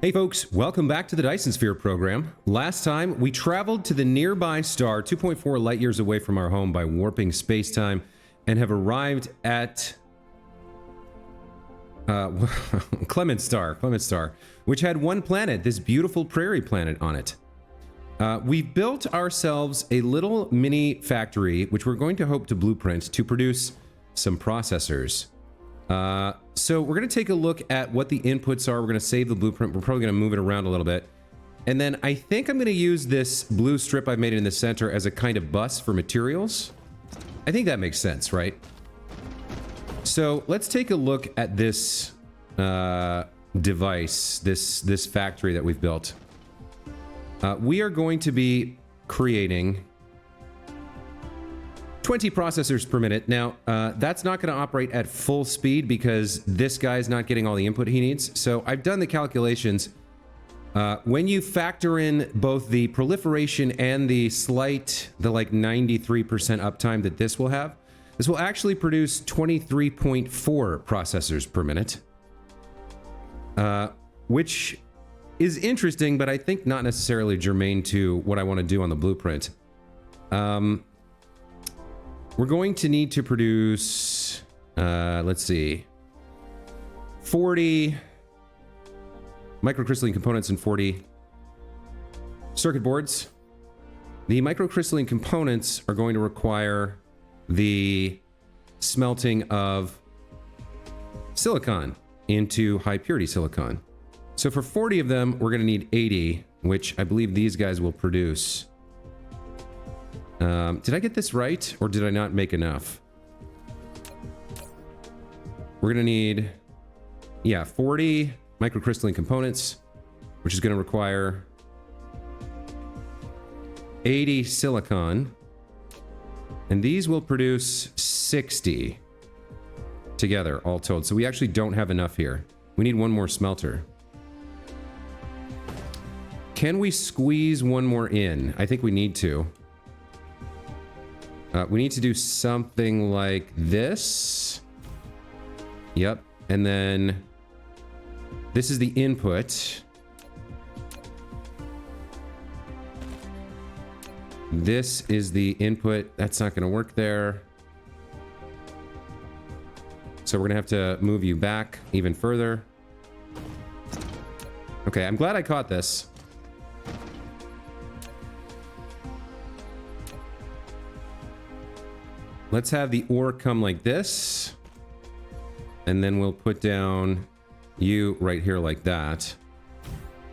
Hey folks, welcome back to the Dyson Sphere program. Last time, we traveled to the nearby star 2.4 light years away from our home by warping space-time and have arrived at Clement star, which had one planet, this beautiful prairie planet on it. We built ourselves a little mini factory, which we're going to hope to blueprint to produce some processors. So we're going to take a look at what the inputs are. We're going to save the blueprint. We're probably going to move it around a little bit. And then I think I'm going to use this blue strip I've made in the center as a kind of bus for materials. I think that makes sense, right? So let's take a look at this device, this factory that we've built. We are going to be creating 20 processors per minute. Now, that's not going to operate at full speed because this guy's not getting all the input he needs. So I've done the calculations. When you factor in both the proliferation and the like 93% uptime that this will have, this will actually produce 23.4 processors per minute. Which is interesting, but I think not necessarily germane to what I want to do on the blueprint. We're going to need to produce, let's see, 40 microcrystalline components and 40 circuit boards. The microcrystalline components are going to require the smelting of silicon into high purity silicon. So for 40 of them, we're going to need 80, which I believe these guys will produce. Did I get this right, or did I not make enough? We're gonna need, 40 microcrystalline components, which is gonna require 80 silicon, and these will produce 60 together, all told. So we actually don't have enough here. We need one more smelter. Can we squeeze one more in? I think we need to. We need to do something like this. Yep. And then this is the input. This is the input. That's not going to work there. So we're going to have to move you back even further. Okay, I'm glad I caught this. Let's have the ore come like this. And then we'll put down you right here like that.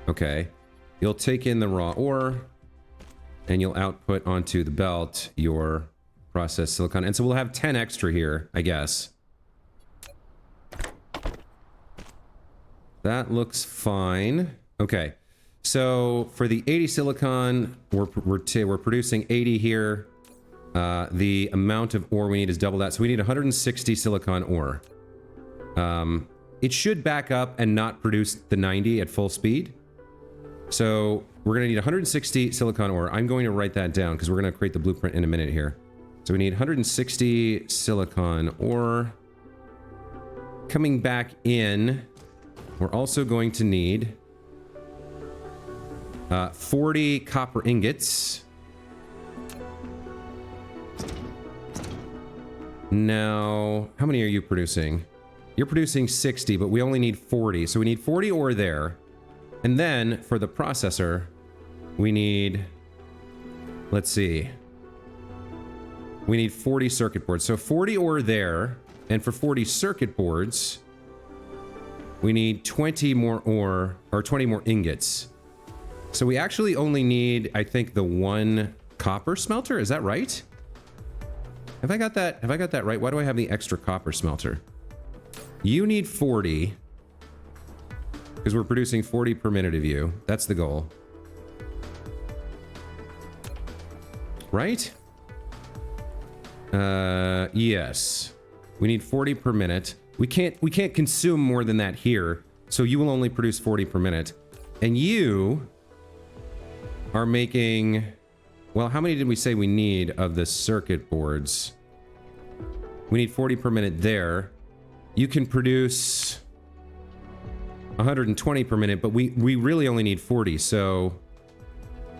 Okay. You'll take in the raw ore. And you'll output onto the belt your processed silicon. And so we'll have 10 extra here, I guess. That looks fine. Okay. So for the 80 silicon, we're producing 80 here. The amount of ore we need is double that. So we need 160 silicon ore. It should back up and not produce the 90 at full speed. So we're going to need 160 silicon ore. I'm going to write that down because we're going to create the blueprint in a minute here. So we need 160 silicon ore. Coming back in, we're also going to need 40 copper ingots. Now, how many are you producing? You're producing 60, but we only need 40. So we need 40 ore there. And then for the processor, we need, let's see. We need 40 circuit boards. So 40 ore there. And for 40 circuit boards, we need 20 more ore, or 20 more ingots. So we actually only need, I think, the one copper smelter. Is that right? Have I got that right? Why do I have the extra copper smelter? You need 40. Because we're producing 40 per minute of you. That's the goal. Right? Yes. We need 40 per minute. We can't consume more than that here. So you will only produce 40 per minute. And you are making... Well, how many did we say we need of the circuit boards? We need 40 per minute there. You can produce 120 per minute, but we really only need 40, so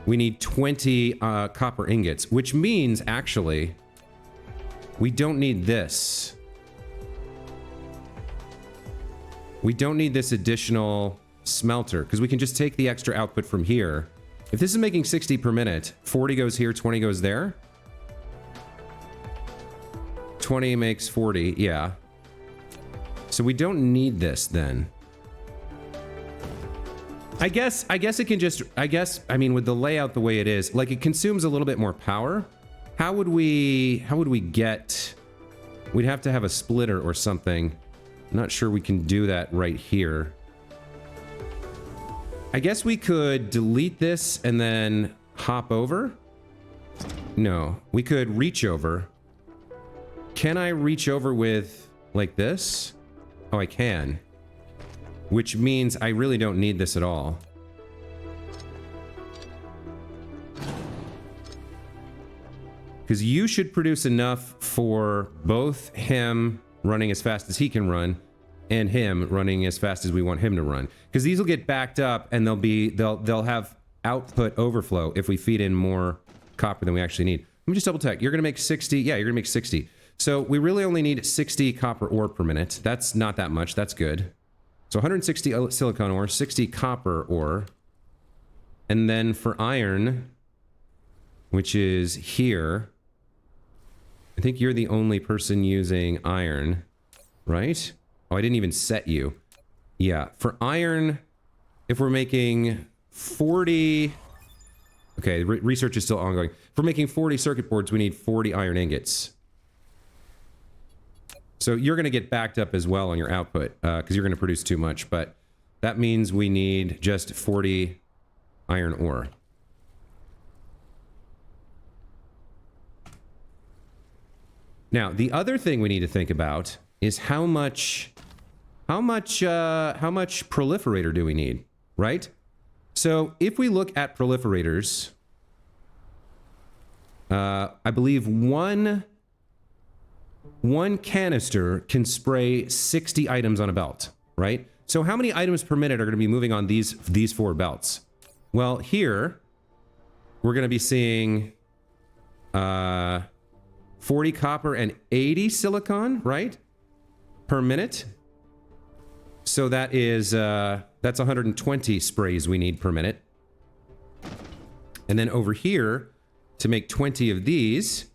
we need 20 copper ingots, which means actually we don't need this. We don't need this additional smelter because we can just take the extra output from here. If this is making 60 per minute, 40 goes here, 20 goes there. 20 makes 40, yeah. So we don't need this then. I guess it can just, I mean, with the layout the way it is, like it consumes a little bit more power. How would we get, we'd have to have a splitter or something. I'm not sure we can do that right here. I guess we could delete this and then hop over. No, we could reach over. Can I reach over with like this? Oh, I can. Which means I really don't need this at all. Because you should produce enough for both him running as fast as he can run and him running as fast as we want him to run. Because these will get backed up and they'll have output overflow if we feed in more copper than we actually need. Let me just double check. You're going to make 60. Yeah, you're going to make 60. So we really only need 60 copper ore per minute. That's not that much. That's good. So 160 silicon ore, 60 copper ore. And then for iron, which is here, I think you're the only person using iron, right? Oh, I didn't even set you. Yeah, for iron, if we're making 40... Okay, research is still ongoing. If we're making 40 circuit boards, we need 40 iron ingots. So you're going to get backed up as well on your output because you're going to produce too much. But that means we need just 40 iron ore. Now, the other thing we need to think about is how much proliferator do we need, right? So if we look at proliferators, I believe one canister can spray 60 items on a belt, right? So how many items per minute are going to be moving on these 4 belts? Well, here we're going to be seeing 40 copper and 80 silicon, right? Per minute. So that is that's 120 sprays we need per minute. And then over here, to make 20 of these,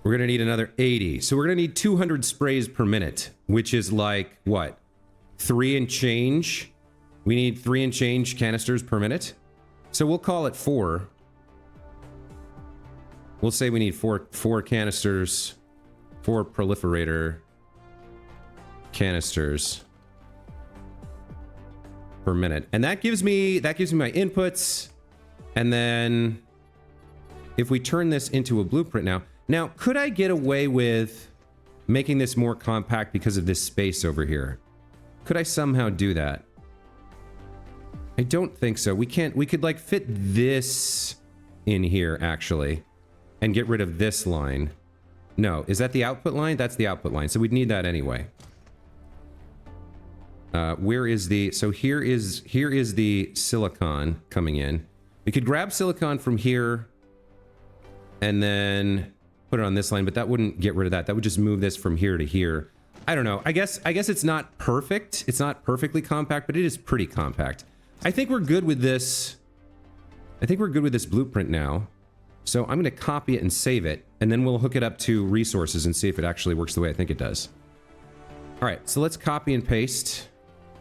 we're going to need another 80. So we're going to need 200 sprays per minute, which is like, what? 3 and change? We need 3 and change canisters per minute. So we'll call it 4. We'll say we need 4 canisters, 4 proliferator canisters per minute. And that gives me my inputs. And then if we turn this into a blueprint now, could I get away with making this more compact because of this space over here? Could I somehow do that? I don't think so. We could like fit this in here actually and get rid of this line. No, is that the output line? That's the output line. So we'd need that anyway. Where is the, so here is the silicon coming in. We could grab silicon from here and then put it on this line, but that wouldn't get rid of that. That would just move this from here to here. I don't know. I guess it's not perfect. It's not perfectly compact, but it is pretty compact. I think we're good with this. I think we're good with this blueprint now. So I'm going to copy it and save it, and then we'll hook it up to resources and see if it actually works the way I think it does. All right, so let's copy and paste,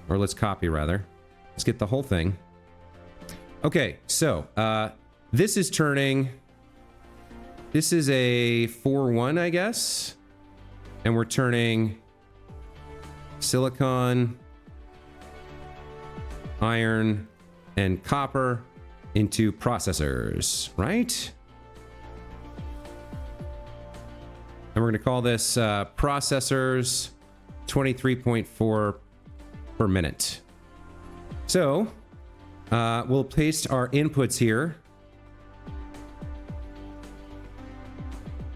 or let's copy rather. Let's get the whole thing. Okay, so this is turning. This is a 4-1, I guess, and we're turning silicon, iron, and copper into processors, right? And we're going to call this processors 23.4 per minute. So we'll paste our inputs here.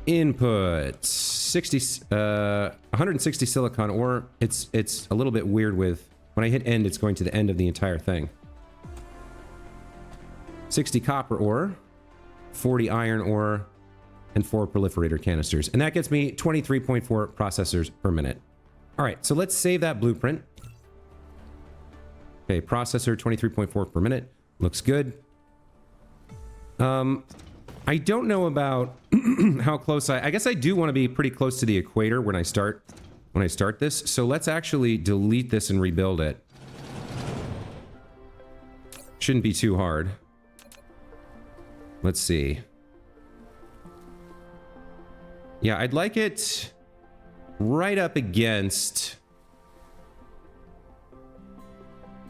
Inputs 160 silicon ore. It's a little bit weird with When I hit end, it's going to the end of the entire thing. 60 copper ore, 40 iron ore, and 4 proliferator canisters. And that gets me 23.4 processors per minute. All right, so let's save that blueprint. Okay, processor 23.4 per minute. Looks good. I don't know about how close I guess I do want to be pretty close to the equator when I start this. So let's actually delete this and rebuild it. Shouldn't be too hard. Let's see. Yeah, I'd like it right up against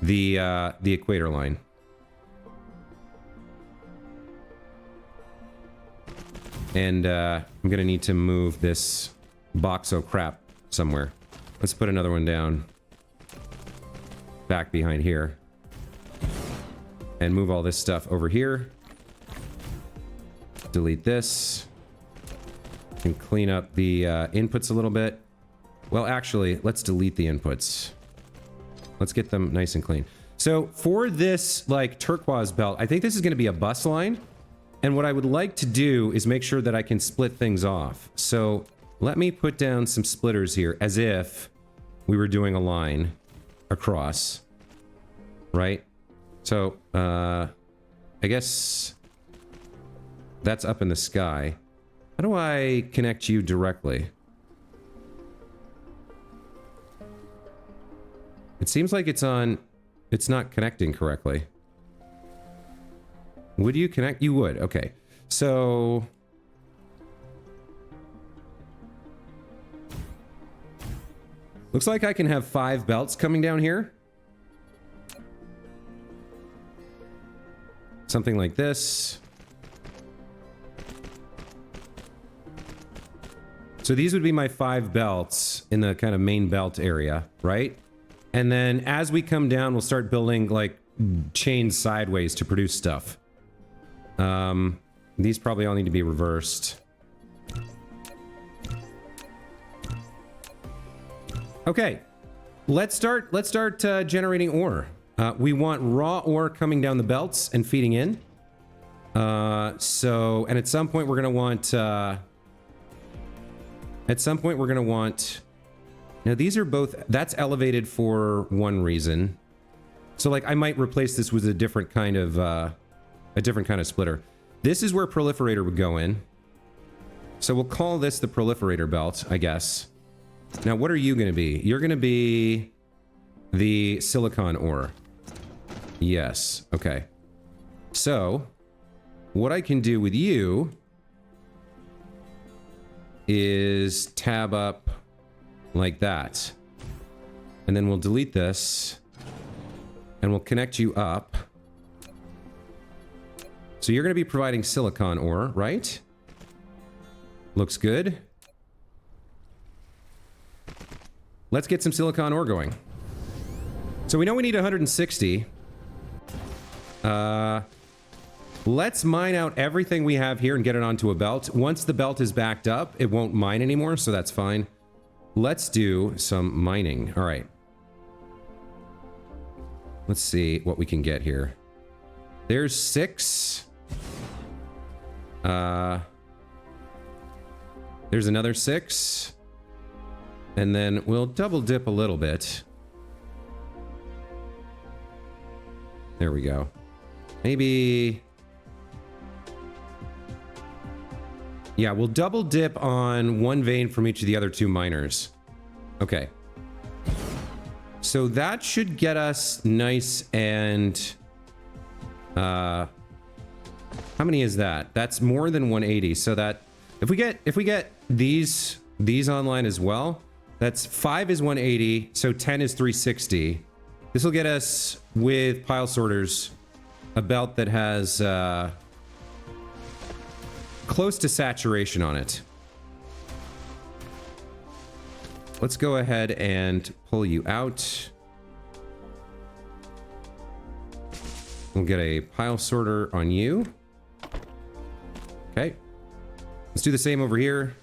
the equator line. And I'm gonna need to move this boxo crap somewhere. Let's put another one down back behind here and move all this stuff over here. Delete this and clean up the inputs a little bit. Well, actually, let's delete the inputs. Let's get them nice and clean. So for this like turquoise belt, I think this is going to be a bus line. And what I would like to do is make sure that I can split things off. So let me put down some splitters here as if we were doing a line across, right? So I guess that's up in the sky. How do I connect you directly? It seems like it's not connecting correctly. Would you connect? You would. Okay. So looks like I can have 5 belts coming down here. Something like this. So these would be my 5 belts in the kind of main belt area, right? And then as we come down, we'll start building like chains sideways to produce stuff. These probably all need to be reversed. Okay, let's start generating ore. We want raw ore coming down the belts and feeding in. And at some point we're gonna want. Now these are both. That's elevated for one reason. So like I might replace this with a different kind of splitter. This is where proliferator would go in. So we'll call this the proliferator belt, I guess. Now, what are you going to be? You're going to be the silicon ore. Yes. Okay. So what I can do with you is tab up like that. And then we'll delete this and we'll connect you up. So you're going to be providing silicon ore, right? Looks good. Let's get some silicon ore going. So we know we need 160. Let's mine out everything we have here and get it onto a belt. Once the belt is backed up, it won't mine anymore, so that's fine. Let's do some mining. All right. Let's see what we can get here. There's 6. There's another 6. And then we'll double dip a little bit. There we go. Maybe... yeah, we'll double dip on one vein from each of the other 2 miners. Okay. So that should get us nice and... how many is that? That's more than 180. So that if we get these online as well, that's 5 is 180, so 10 is 360. This will get us with pile sorters a belt that has close to saturation on it. Let's go ahead and pull you out. We'll get a pile sorter on you. Okay. Let's do the same over here.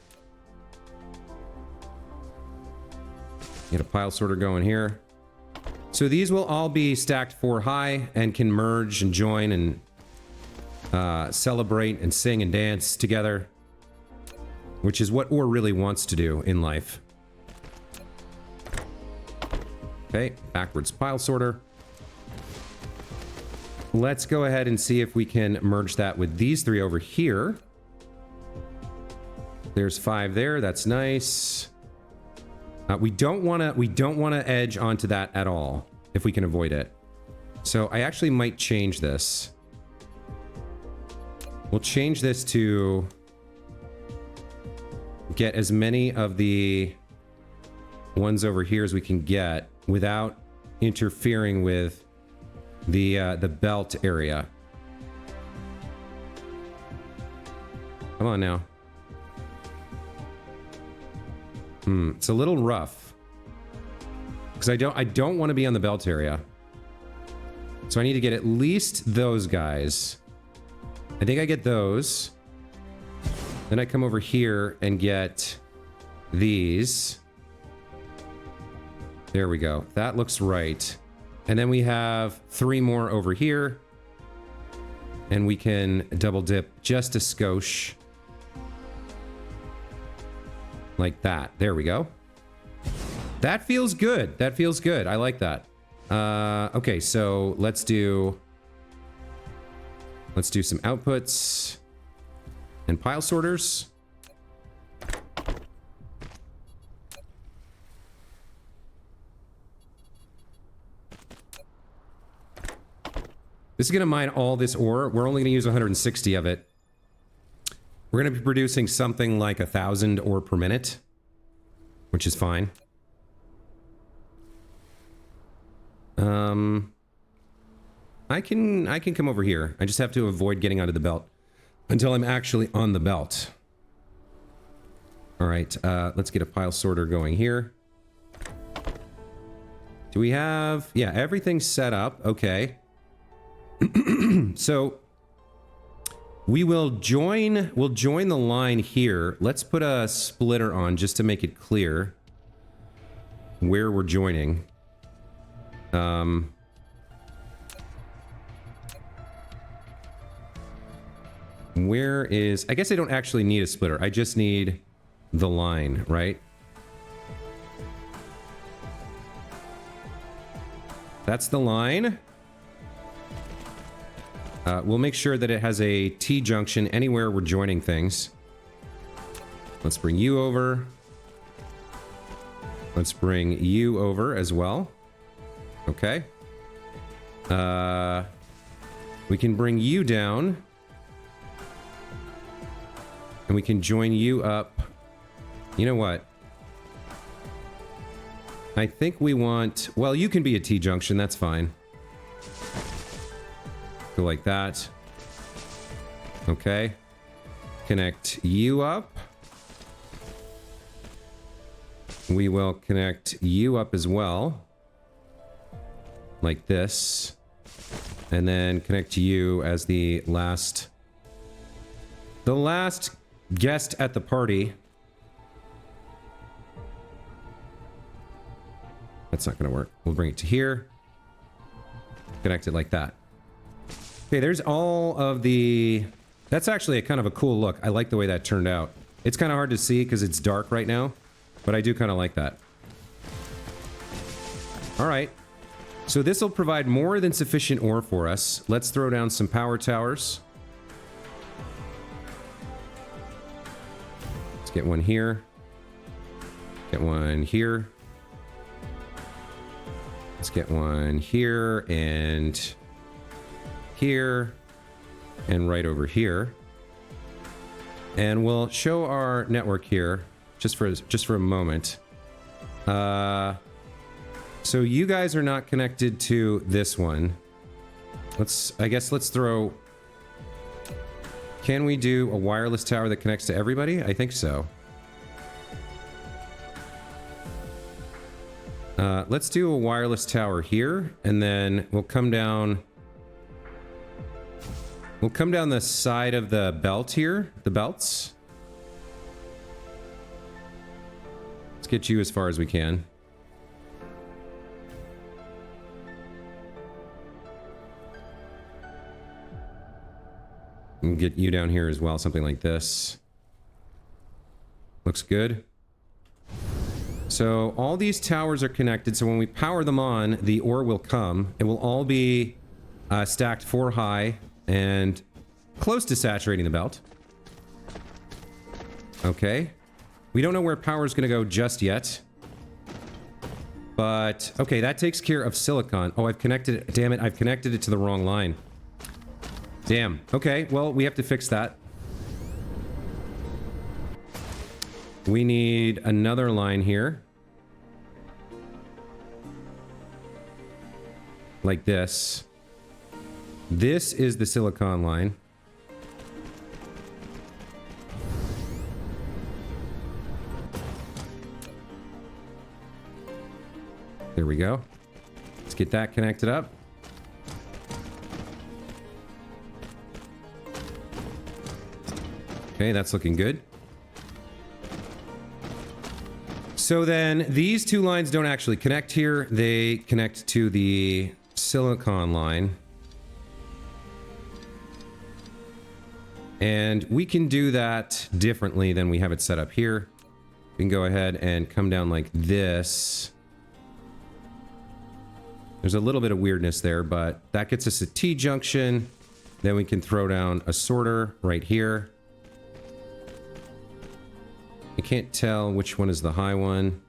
Get a pile sorter going here. So these will all be stacked 4 high and can merge and join and celebrate and sing and dance together, which is what ore really wants to do in life. Okay, backwards pile sorter. Let's go ahead and see if we can merge that with these 3 over here. There's 5 there. That's nice. We don't want to edge onto that at all if we can avoid it. So I actually might change this. We'll change this to get as many of the ones over here as we can get without interfering with the belt area. Come on now. It's a little rough because I don't want to be on the belt area. So I need to get at least those guys. I think I get those. Then I come over here and get these. There we go. That looks right. And then we have 3 more over here. And we can double dip just a skosh. Like that. There we go. That feels good. That feels good. I like that. Okay, so let's do some outputs and pile sorters. This is going to mine all this ore. We're only going to use 160 of it. We're going to be producing something like 1,000 ore per minute, which is fine. I can come over here. I just have to avoid getting onto the belt until I'm actually on the belt. All right, let's get a pile sorter going here. Do we have... Yeah, everything's set up. Okay. So we'll join the line here. Let's put a splitter on just to make it clear where we're joining. Where is... I guess I don't actually need a splitter. I just need the line, right? That's the line. We'll make sure that it has a T-junction anywhere we're joining things. Let's bring you over. Let's bring you over as well. Okay. We can bring you down. And we can join you up. You know what? I think we want... Well, you can be a T-junction. That's fine. Go like that. Okay. Connect you up. We will connect you up as well. Like this. And then connect you as the last guest at the party. That's not going to work. We'll bring it to here. Connect it like that. Okay, there's all of the... That's actually a kind of a cool look. I like the way that turned out. It's kind of hard to see because it's dark right now, but I do kind of like that. All right. So this will provide more than sufficient ore for us. Let's throw down some power towers. Let's get one here. Get one here. Let's get one here and here and right over here. And we'll show our network here just for a moment. So you guys are not connected to this one. I guess let's throw... Can we do a wireless tower that connects to everybody? I think so. Let's do a wireless tower here, and then we'll come down... We'll come down the side of the belt here, the belts. Let's get you as far as we can. And get you down here as well, something like this. Looks good. So all these towers are connected, so when we power them on, the ore will come. It will all be stacked 4 high and close to saturating the belt. Okay. We don't know where power is going to go just yet. But, okay, that takes care of silicon. Oh, I've connected it. Damn it, I've connected it to the wrong line. Damn. Okay, well, we have to fix that. We need another line here. Like this. This is the silicon line. There we go. Let's get that connected up. Okay, that's looking good. So then these two lines don't actually connect here. They connect to the silicon line. And we can do that differently than we have it set up here. We can go ahead and come down like this. There's a little bit of weirdness there, but that gets us a T-junction. Then we can throw down a sorter right here. I can't tell which one is the high one.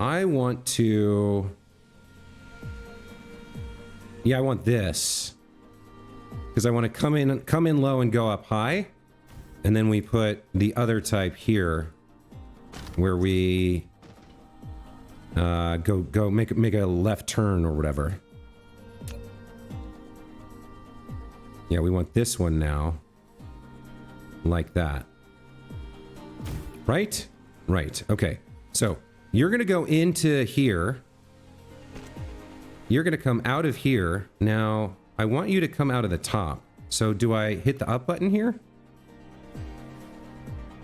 I want to... Yeah, I want this. Because I want to come in low and go up high. And then we put the other type here. Where we... make a left turn or whatever. Yeah, we want this one now. Like that. Right? Right. Okay. So, you're going to go into here. You're going to come out of here. Now, I want you to come out of the top. So, do I hit the up button here?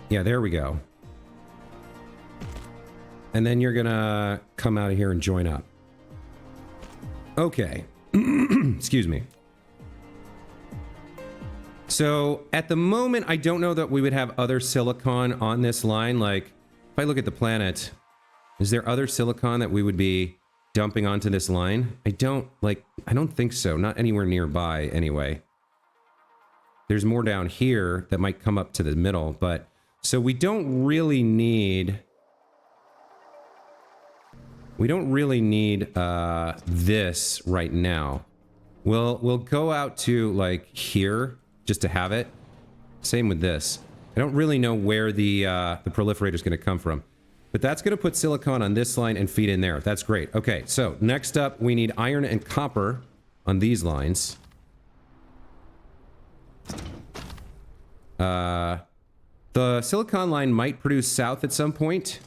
Yeah, there we go. And then you're going to come out of here and join up. Okay. Excuse me. So, at the moment, I don't know that we would have other silicon on this line. Like, if I look at the planet, is there other silicon that we would be dumping onto this line? I don't think so. Not anywhere nearby, anyway. There's more down here that might come up to the middle, but... So, we don't really need... We don't really need this right now. We'll go out to, like, here... just to have it. Same with this. I don't really know where the proliferator is going to come from. But that's going to put silicon on this line and feed in there. That's great. Okay, so next up, we need iron and copper on these lines. The silicon line might produce south at some point.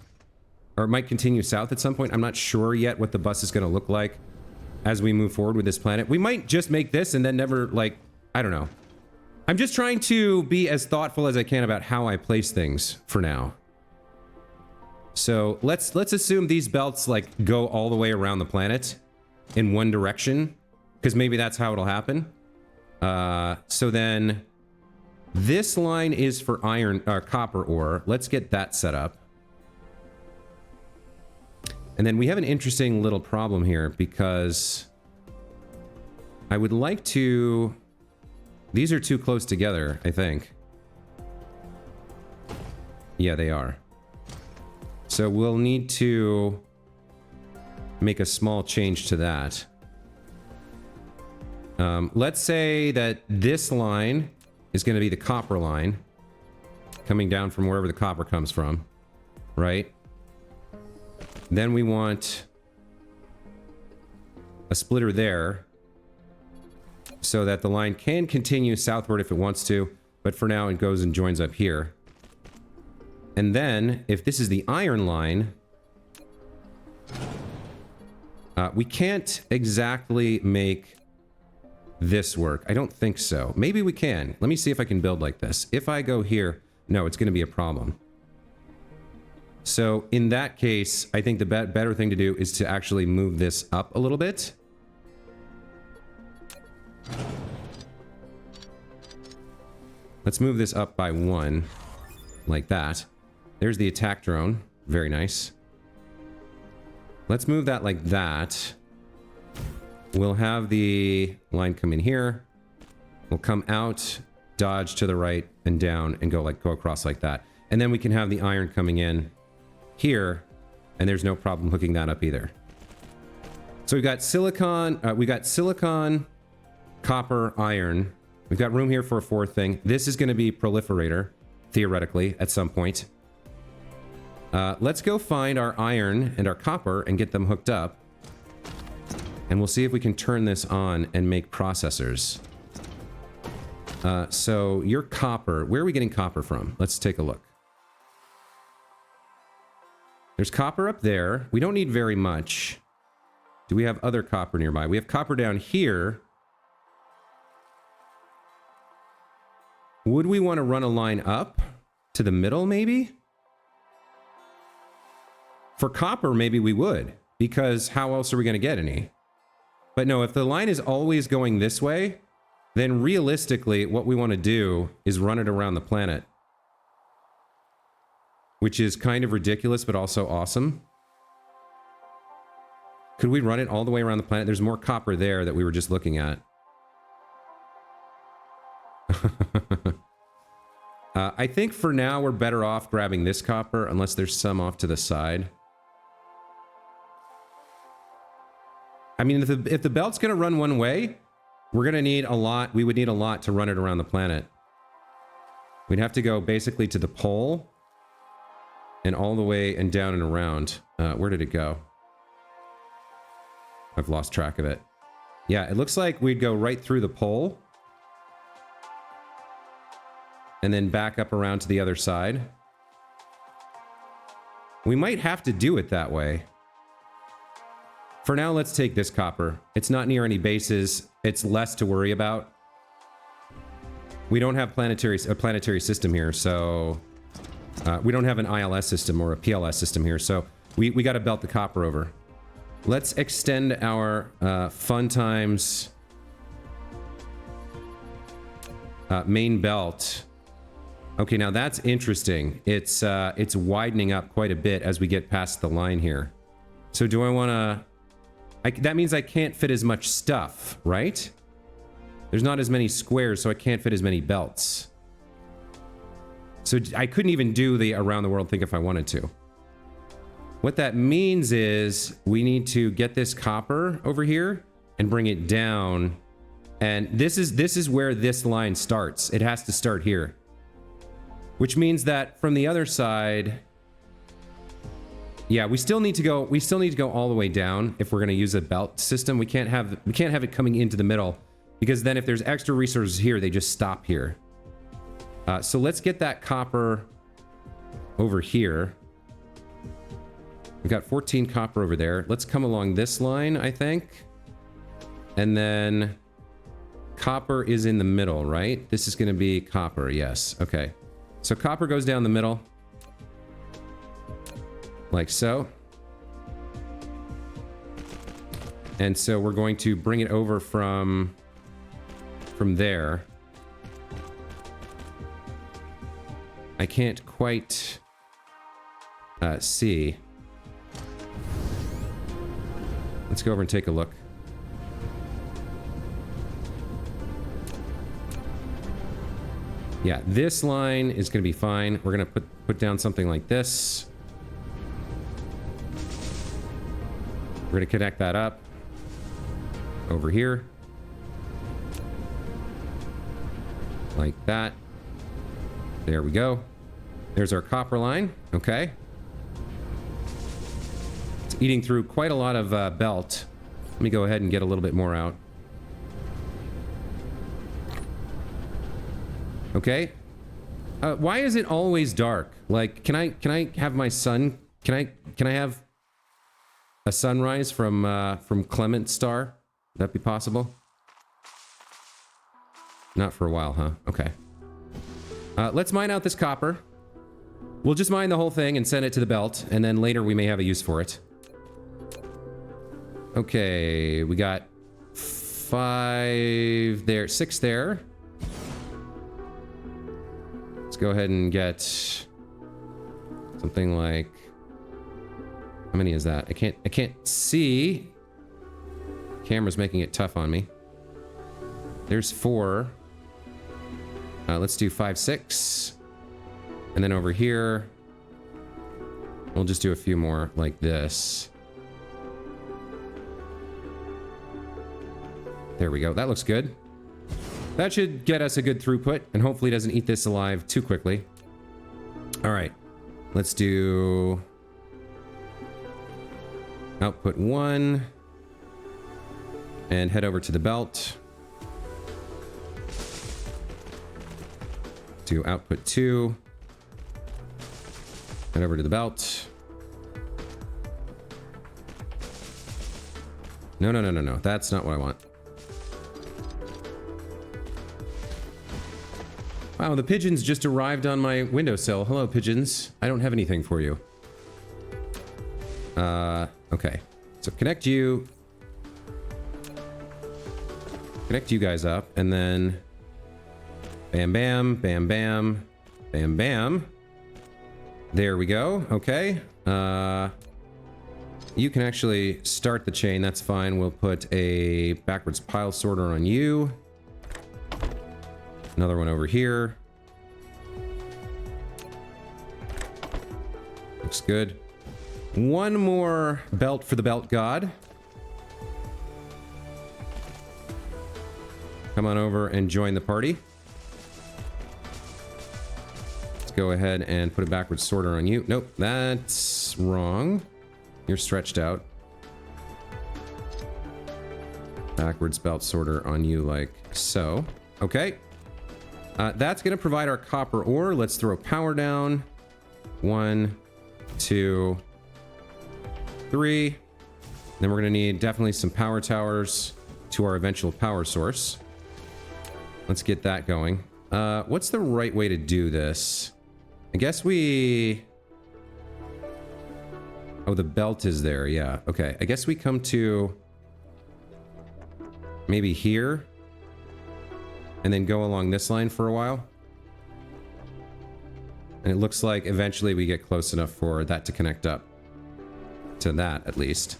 Or it might continue south at some point. I'm not sure yet what the bus is going to look like as we move forward with this planet. We might just make this and then never, like, I don't know. I'm just trying to be as thoughtful as I can about how I place things for now. So let's assume these belts like go all the way around the planet in one direction, because maybe that's how it'll happen. So then this line is for iron or copper ore. Let's get that set up. And then we have an interesting little problem here because I would like to... These are too close together, I think. Yeah, they are. So we'll need to make a small change to that. Let's say that this line is going to be the copper line. Coming down from wherever the copper comes from. Right? Then we want a splitter there. So that the line can continue southward if it wants to, but for now it goes and joins up here. And then, if this is the iron line, we can't exactly make this work. I don't think so. Maybe we can. Let me see if I can build like this. If I go here, no, it's going to be a problem. So, in that case, I think the better thing to do is to actually move this up a little bit. Let's move this up by 1. Like that. There's the attack drone. Very nice. Let's move that like that. We'll have the line come in here. We'll come out, dodge to the right and down, and go across like that. And then we can have the iron coming in here, and there's no problem hooking that up either. So we've got silicon, copper, iron. We've got room here for a 4th thing. This is going to be proliferator, theoretically, at some point. Let's go find our iron and our copper and get them hooked up. And we'll see if we can turn this on and make processors. So your copper, where are we getting copper from? Let's take a look. There's copper up there. We don't need very much. Do we have other copper nearby? We have copper down here. Would we want to run a line up to the middle, maybe? For copper, maybe we would, because how else are we going to get any? But no, if the line is always going this way, then realistically, what we want to do is run it around the planet. Which is kind of ridiculous, but also awesome. Could we run it all the way around the planet? There's more copper there that we were just looking at. I think for now we're better off grabbing this copper, unless there's some off to the side. I mean, if the belt's going to run one way, we're going to need a lot. We would need a lot to run it around the planet. We'd have to go basically to the pole and all the way and down and around. Where did it go? I've lost track of it. Yeah, it looks like we'd go right through the pole and then back up around to the other side. We might have to do it that way. For now, let's take this copper. It's not near any bases. It's less to worry about. We don't have a planetary system here, so... we don't have an ILS system or a PLS system here, so we got to belt the copper over. Let's extend our fun times main belt. Okay, now that's interesting. It's widening up quite a bit as we get past the line here. So do I want to... that means I can't fit as much stuff, right? There's not as many squares, so I can't fit as many belts. So I couldn't even do the around the world thing if I wanted to. What that means is we need to get this copper over here and bring it down. And this is where this line starts. It has to start here. Which means that from the other side... Yeah, we still need to go all the way down if we're going to use a belt system. We can't have it coming into the middle, because then if there's extra resources here, they just stop here. So let's get that copper over here. We've got 14 copper over there. Let's come along this line, I think. And then copper is in the middle, right? This is going to be copper, yes. Okay. So copper goes down the middle. Like so. And so we're going to bring it over from there. I can't quite see. Let's go over and take a look. Yeah, this line is going to be fine. We're going to put down something like this. We're going to connect that up over here. Like that. There we go. There's our copper line. Okay. It's eating through quite a lot of belt. Let me go ahead and get a little bit more out. Okay. Why is it always dark? Like, can I have my sun? Can I have a sunrise from Clement star? Would that be possible? Not for a while, huh? Okay. Let's mine out this copper. We'll just mine the whole thing and send it to the belt, and then later we may have a use for it. Okay, we got 5 there, 6 there. Let's go ahead and get something like, how many is that? I can't see. Camera's making it tough on me. There's 4. Let's do 5, 6. And then over here, we'll just do a few more like this. There we go. That looks good. That should get us a good throughput, and hopefully doesn't eat this alive too quickly. All right. Let's do output 1 and head over to the belt. Do output 2. Head over to the belt. No. That's not what I want. Wow, the pigeons just arrived on my windowsill. Hello, pigeons. I don't have anything for you. Okay. So connect you guys up, and then bam, bam, bam, bam, bam, bam. There we go. Okay. You can actually start the chain. That's fine. We'll put a backwards pile sorter on you. Another one over here. Looks good. One more belt for the belt god. Come on over and join the party. Let's go ahead and put a backwards sorter on you. Nope, that's wrong. You're stretched out. Backwards belt sorter on you like so. Okay. That's going to provide our copper ore. Let's throw power down. 1, 2, 3. Then we're going to need definitely some power towers to our eventual power source. Let's get that going. What's the right way to do this? I guess we... Oh, the belt is there. Yeah. Okay. I guess we come to maybe here. And then go along this line for a while. And it looks like eventually we get close enough for that to connect up. To that, at least.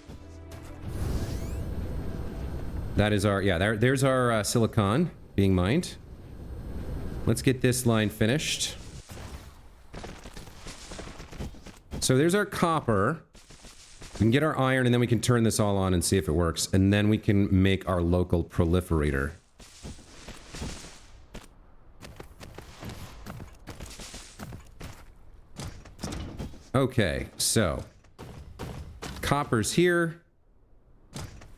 That is our... Yeah, there's our silicon being mined. Let's get this line finished. So there's our copper. We can get our iron, and then we can turn this all on and see if it works. And then we can make our local proliferator. Okay, so copper's here.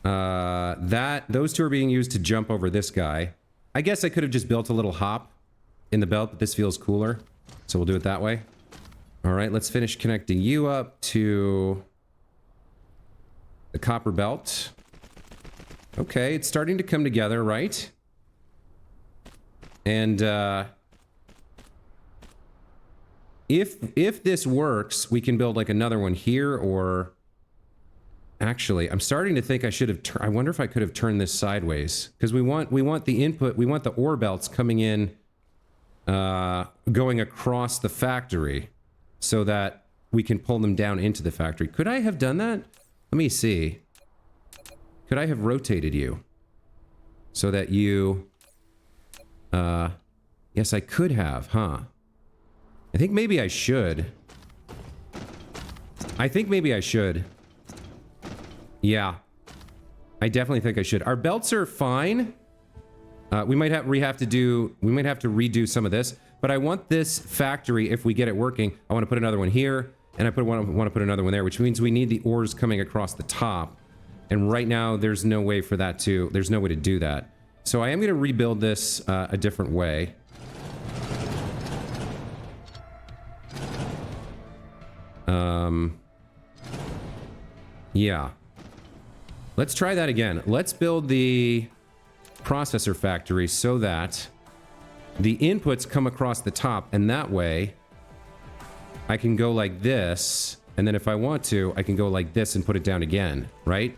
Those two are being used to jump over this guy. I guess I could have just built a little hop in the belt, but this feels cooler. So we'll do it that way. All right, let's finish connecting you up to the copper belt. Okay, it's starting to come together, right? And, If this works, we can build like another one here, or actually, I'm starting to think I should have. I wonder if I could have turned this sideways, because we want the input, we want the ore belts coming in, going across the factory, so that we can pull them down into the factory. Could I have done that? Let me see. Could I have rotated you so that you? Yes, I could have, huh? I think maybe I should. Yeah. I definitely think I should. Our belts are fine. We might have to redo some of this, but I want this factory, if we get it working, I want to put another one here, and I want to put another one there, which means we need the ores coming across the top. And right now, there's no way for that to, there's no way to do that. So I am going to rebuild this a different way. Yeah. Let's try that again. Let's build the processor factory so that the inputs come across the top, and that way I can go like this, and then if I want to, I can go like this and put it down again, right?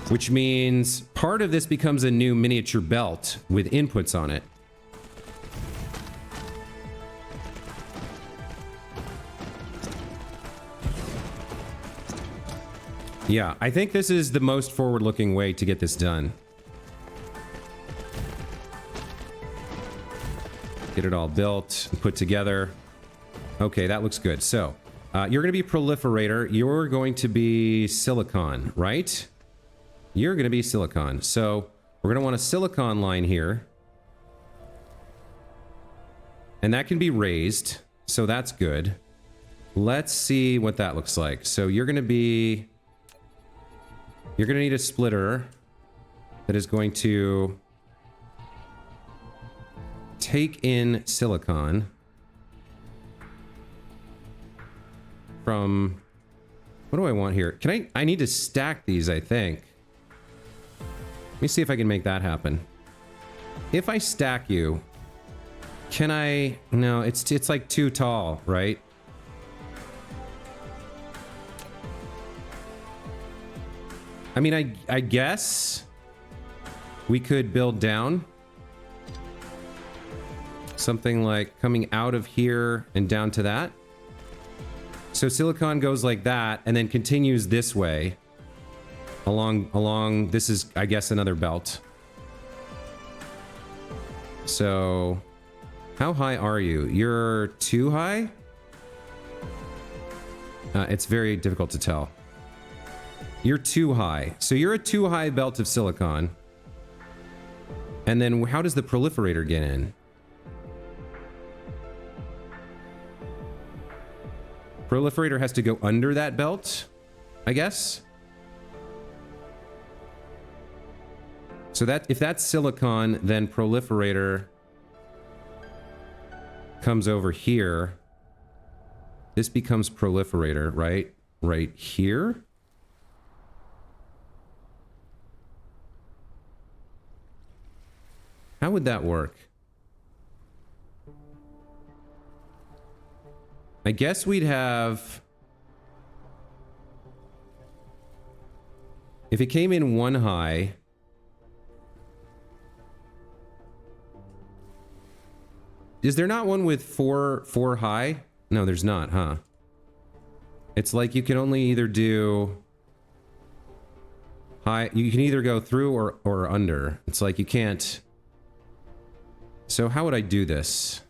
which means part of this becomes a new miniature belt with inputs on it. Yeah, I think this is the most forward-looking way to get this done. Get it all built and put together. Okay, that looks good. So, you're going to be proliferator. You're going to be silicon, right? You're going to be silicon. So, we're going to want a silicon line here. And that can be raised. So, that's good. Let's see what that looks like. So, you're going to be... You're going to need a splitter that is going to take in silicon from... What do I want here? I need to stack these, I think. Let me see if I can make that happen. If I stack you, can I... No, it's like too tall, right? I mean, I guess we could build down. Something like coming out of here and down to that. So silicon goes like that and then continues this way. Along, this is, I guess, another belt. So, how high are you? You're too high? It's very difficult to tell. You're too high. So you're a too high belt of silicon. And then how does the proliferator get in? Proliferator has to go under that belt, I guess. So that if that's silicon, then proliferator comes over here. This becomes proliferator, right? Right here. How would that work? I guess we'd have... If it came in one high... Is there not one with four high? No, there's not, huh? It's like you can only either do... high... You can either go through or under. It's like you can't... So how would I do this?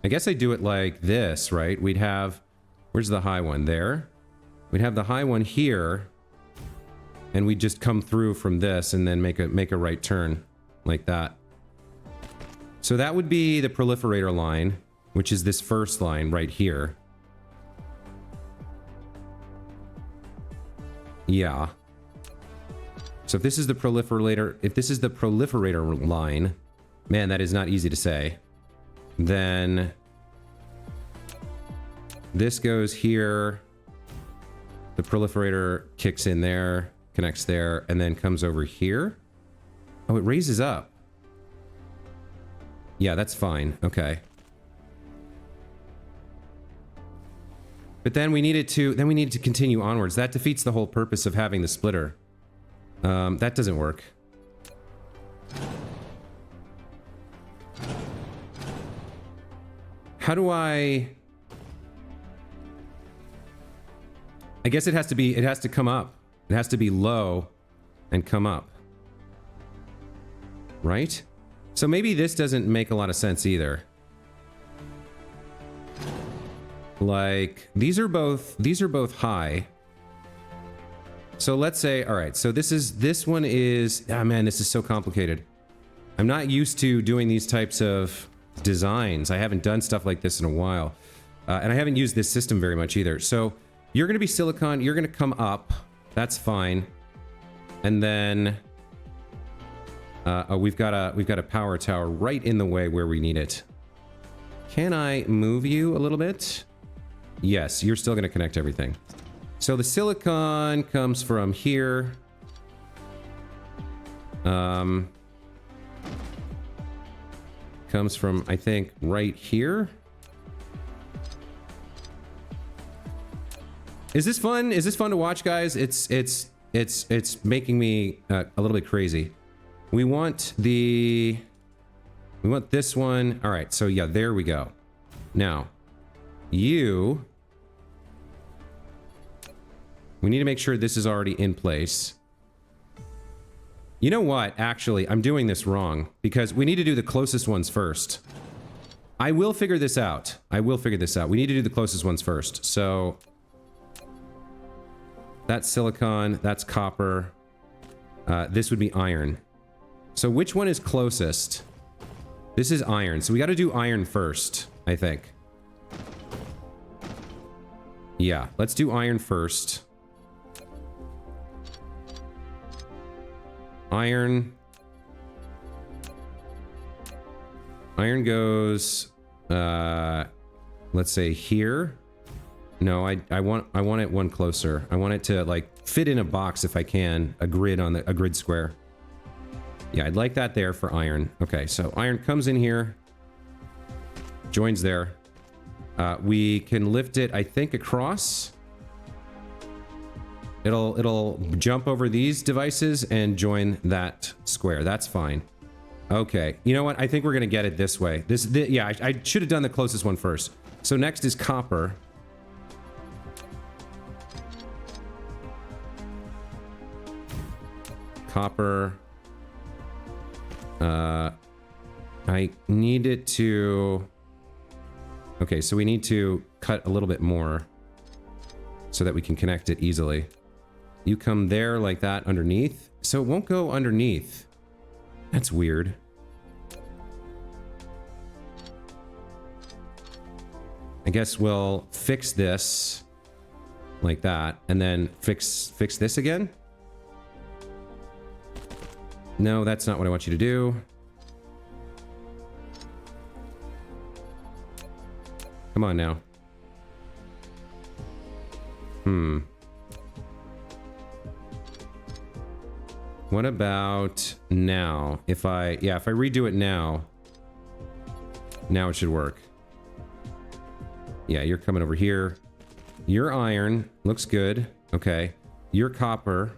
I guess I do it like this, right? We'd have... Where's the high one? There. We'd have the high one here. And we'd just come through from this and then make a right turn. Like that. So that would be the proliferator line, which is this first line right here. Yeah. So if this is the proliferator line... Man, that is not easy to say. Then this goes here. The proliferator kicks in there, connects there, and then comes over here. Oh, it raises up. Yeah, that's fine. Okay. But then we needed to continue onwards. That defeats the whole purpose of having the splitter. That doesn't work. How do I guess it has to come up. It has to be low and come up. Right? So maybe this doesn't make a lot of sense either. Like, these are both high. So let's say, all right, so this one is, ah man, this is so complicated. I'm not used to doing these types of designs. I haven't done stuff like this in a while. And I haven't used this system very much either. So you're going to be silicon, you're going to come up. That's fine. And then we've got a power tower right in the way where we need it. Can I move you a little bit? Yes, you're still going to connect everything. So the silicon comes from here. Comes from, I think, right here. Is this fun? Is this fun to watch, guys? It's it's making me a little bit crazy. We want this one. All right, so yeah, there we go. Now, we need to make sure this is already in place. You know what? Actually, I'm doing this wrong because we need to do the closest ones first. I will figure this out. We need to do the closest ones first. So that's silicon, that's copper. This would be iron. So which one is closest? This is iron. So we got to do iron first, I think. Yeah, let's do iron first. Iron goes, let's say here. No, I want it one closer. I want it to like fit in a box if I can, a grid square. Yeah, I'd like that there for iron. Okay, so iron comes in here, joins there. We can lift it, I think, across. It'll jump over these devices and join that square. That's fine. Okay, you know what? I think we're gonna get it this way. Yeah, I should have done the closest one first. So next is copper. Copper. I need it to... Okay, so we need to cut a little bit more so that we can connect it easily. You come there like that underneath. So it won't go underneath. That's weird. I guess we'll fix this like that and then fix this again. No, that's not what I want you to do. Come on now. What about now? If I redo it now it should work. Yeah, you're coming over here. Your iron looks good. Okay. Your copper.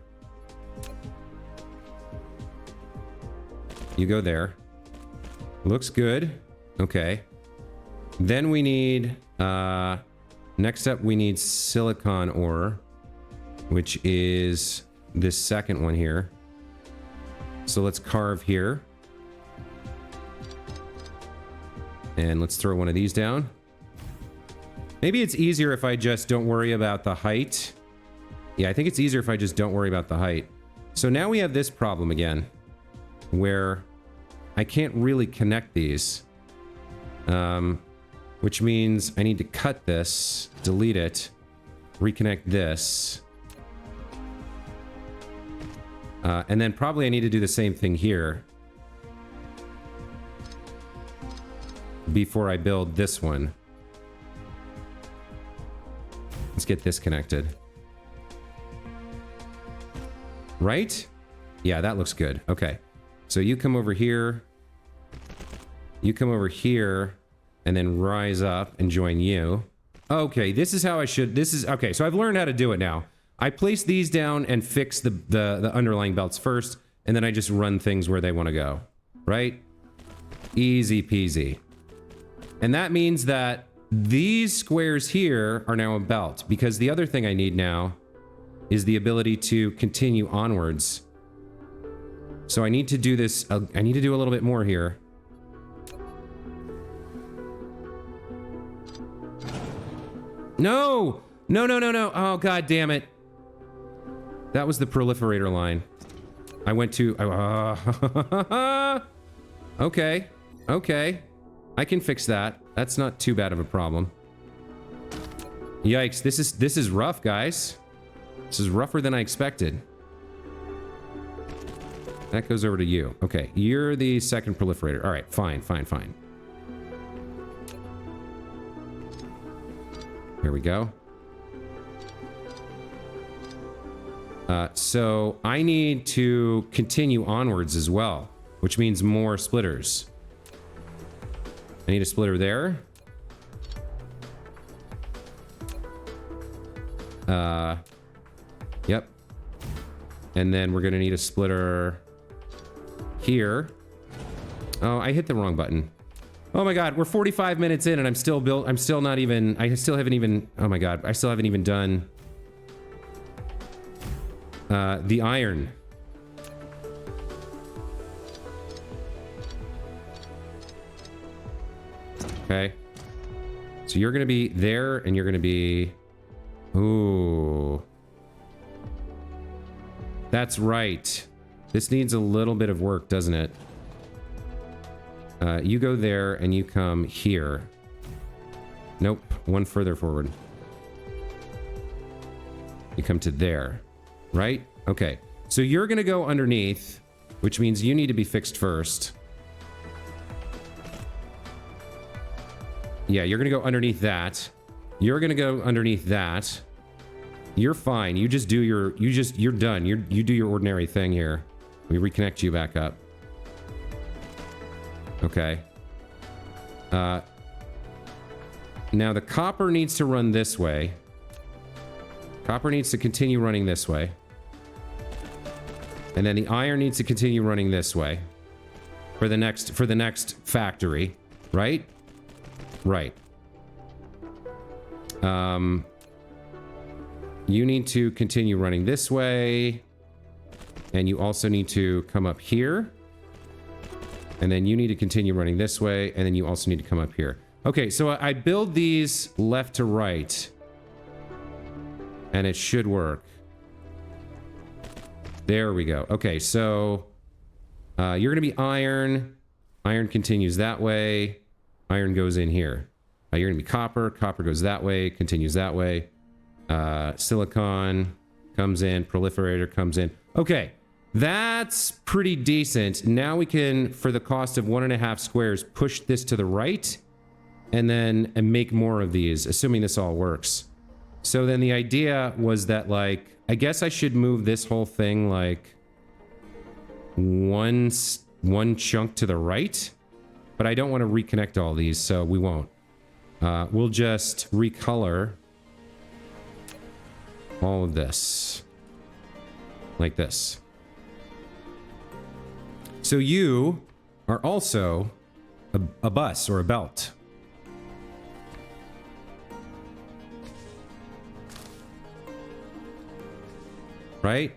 You go there. Looks good. Okay. Then we need, next up we need silicon ore, which is this second one here. So let's carve here. And let's throw one of these down. Maybe it's easier if I just don't worry about the height. Yeah, I think it's easier if I just don't worry about the height. So now we have this problem again, where I can't really connect these. Which means I need to cut this, delete it, reconnect this. And then probably I need to do the same thing here before I build this one. Let's get this connected. Right? Yeah, that looks good. Okay. So you come over here. You come over here and then rise up and join you. Okay, this is how I should... Okay, so I've learned how to do it now. I place these down and fix the underlying belts first, and then I just run things where they want to go. Right? Easy peasy. And that means that these squares here are now a belt, because the other thing I need now is the ability to continue onwards. So I need to do this... I need to do a little bit more here. No! No, no, no, no. Oh, god damn it. That was the proliferator line. I went to... Okay. Okay. I can fix that. That's not too bad of a problem. Yikes. This is rough, guys. This is rougher than I expected. That goes over to you. Okay. You're the second proliferator. All right. Fine, fine, fine. Here we go. So I need to continue onwards as well, which means more splitters. I need a splitter there. Yep. And then we're going to need a splitter here. Oh, I hit the wrong button. Oh my god, we're 45 minutes in and I'm still not even, I still haven't even, oh my god, I still haven't even done the iron. Okay. So you're gonna be there and you're gonna be, ooh. That's right. This needs a little bit of work, doesn't it? You go there and you come here. Nope, one further forward. You come to there, right? Okay, so you're gonna go underneath, which means you need to be fixed first. Yeah, you're gonna go underneath that. You're gonna go underneath that. You're fine. You just do your, you're done. You do your ordinary thing here. We reconnect you back up. Okay. Now the copper needs to run this way. Copper needs to continue running this way. And then the iron needs to continue running this way. For the next factory, right? Right. You need to continue running this way. And you also need to come up here. And then you need to continue running this way. And then you also need to come up here. Okay, so I build these left to right. And it should work. There we go. Okay, so you're going to be iron. Iron continues that way. Iron goes in here. You're going to be copper. Copper goes that way, continues that way. Silicon comes in. Proliferator comes in. Okay, that's pretty decent. Now we can, for the cost of 1.5 squares, push this to the right and then make more of these, assuming this all works. So then the idea was that, like, I guess I should move this whole thing, like, one chunk to the right. But I don't want to reconnect all these, so we won't. We'll just recolor all of this. Like this. So you are also a bus or a belt. Right?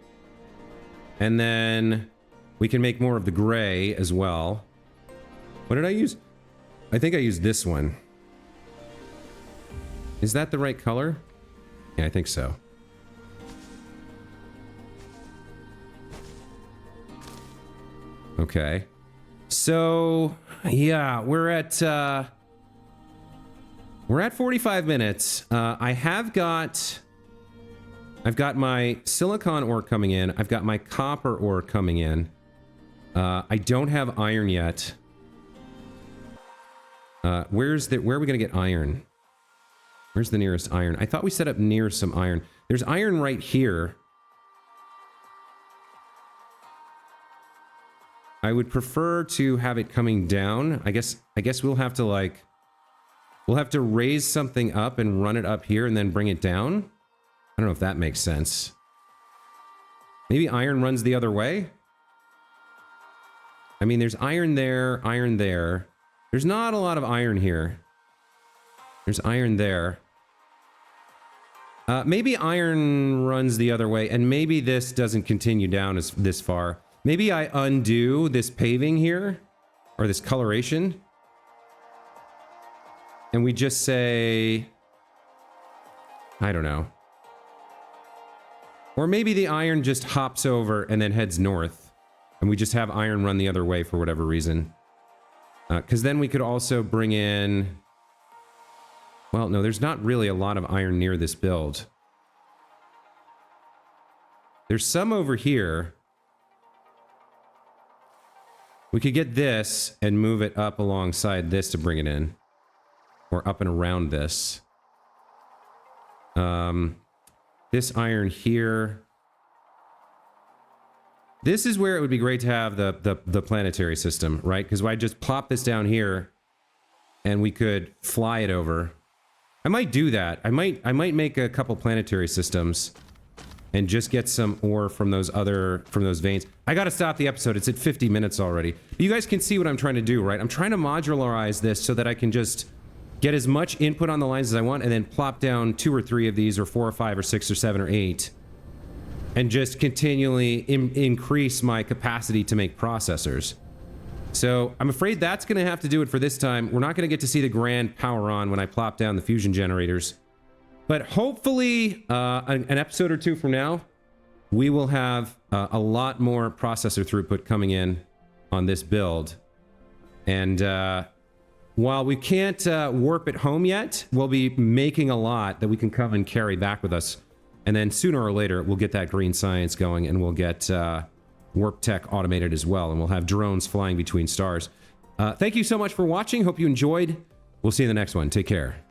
And then we can make more of the gray as well. What did I use? I think I used this one. Is that the right color? Yeah, I think so. Okay. So, yeah, we're at 45 minutes. I've got my silicon ore coming in. I've got my copper ore coming in. I don't have iron yet. Where are we gonna get iron? Where's the nearest iron? I thought we set up near some iron. There's iron right here. I would prefer to have it coming down. I guess we'll have to raise something up and run it up here and then bring it down. I don't know if that makes sense. Maybe iron runs the other way? I mean, there's iron there, iron there. There's not a lot of iron here. There's iron there. Maybe iron runs the other way, and maybe this doesn't continue down this far. Maybe I undo this paving here, or this coloration. And we just say, I don't know. Or maybe the iron just hops over and then heads north. And we just have iron run the other way for whatever reason. Because then we could also bring in... Well, no, there's not really a lot of iron near this build. There's some over here. We could get this and move it up alongside this to bring it in. Or up and around this. This iron here. This is where it would be great to have the planetary system, right? Because I just plop this down here and we could fly it over. I might do that. I might make a couple planetary systems and just get some ore from those veins. I got to stop the episode. It's at 50 minutes already. But you guys can see what I'm trying to do, right? I'm trying to modularize this so that I can just get as much input on the lines as I want and then plop down 2 or 3 of these, or 4 or 5 or 6 or 7 or 8, and just continually increase my capacity to make processors. So I'm afraid that's going to have to do it for this time. We're not going to get to see the grand power on when I plop down the fusion generators. But hopefully, an episode or 2 from now, we will have a lot more processor throughput coming in on this build. And while we can't warp it home yet, we'll be making a lot that we can come and carry back with us. And then sooner or later, we'll get that green science going, and we'll get warp tech automated as well. And we'll have drones flying between stars. Thank you so much for watching. Hope you enjoyed. We'll see you in the next one. Take care.